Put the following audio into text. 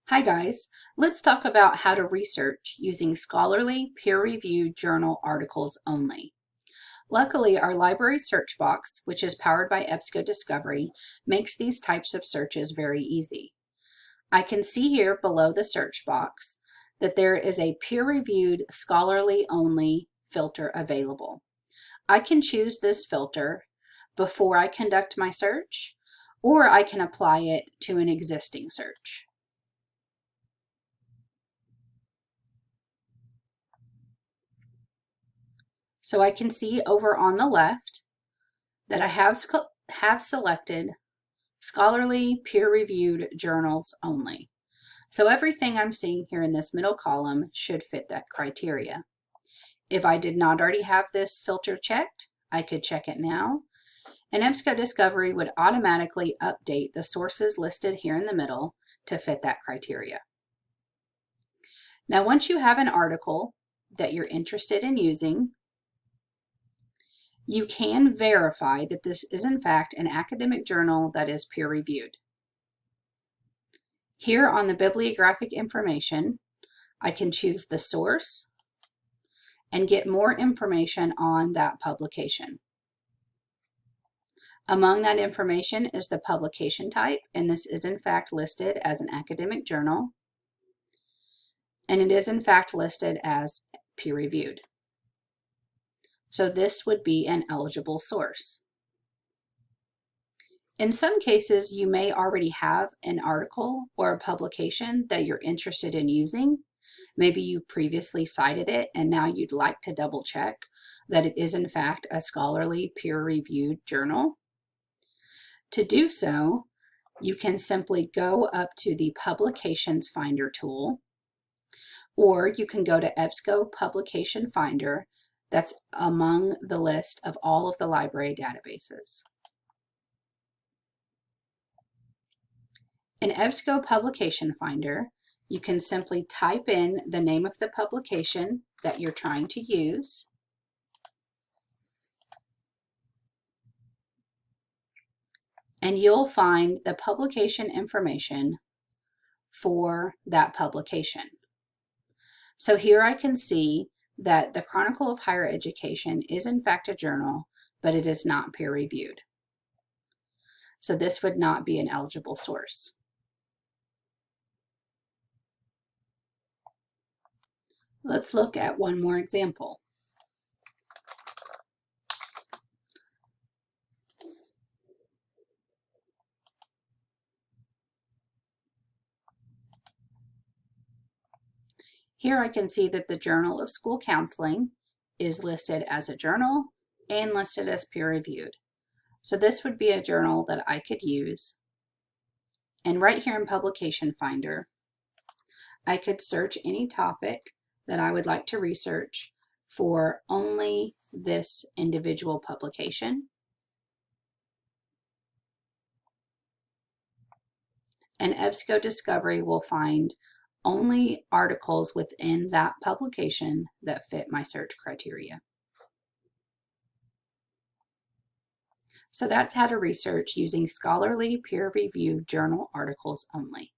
Hi guys, let's talk about how to research using scholarly peer-reviewed journal articles only. Luckily, our library search box, which is powered by EBSCODiscovery, makes these types of searches very easy. I can see here below the search box that there is a peer-reviewed scholarly only filter available. I can choose this filter before I conduct my search, or I can apply it to an existing search. So I can see over on the left that I have selected scholarly peer-reviewed journals only. So everything I'm seeing here in this middle column should fit that criteria. If I did not already have this filter checked, I could check it now, and EBSCODiscovery would automatically update the sources listed here in the middle to fit that criteria. Now, once you have an article that you're interested in using, you can verify that this is in fact an academic journal that is peer-reviewed. Here on the bibliographic information, I can choose the source and get more information on that publication. Among that information is the publication type, and this is in fact listed as an academic journal, and it is in fact listed as peer-reviewed. So this would be an eligible source. In some cases, you may already have an article or a publication that you're interested in using. Maybe you previously cited it and now you'd like to double check that it is in fact a scholarly peer-reviewed journal. To do so, you can simply go up to the Publications Finder tool, or you can go to EBSCO Publication Finder that's among the list of all of the library databases. In EBSCO Publication Finder, you can simply type in the name of the publication that you're trying to use, and you'll find the publication information for that publication. So here I can see that the Chronicle of Higher Education is in fact a journal, but it is not peer-reviewed. So this would not be an eligible source. Let's look at one more example. Here I can see that the Journal of School Counseling is listed as a journal and listed as peer-reviewed. So this would be a journal that I could use. And right here in Publication Finder, I could search any topic that I would like to research for only this individual publication. And EBSCODiscovery will find only articles within that publication that fit my search criteria. So that's how to research using scholarly peer-reviewed journal articles only.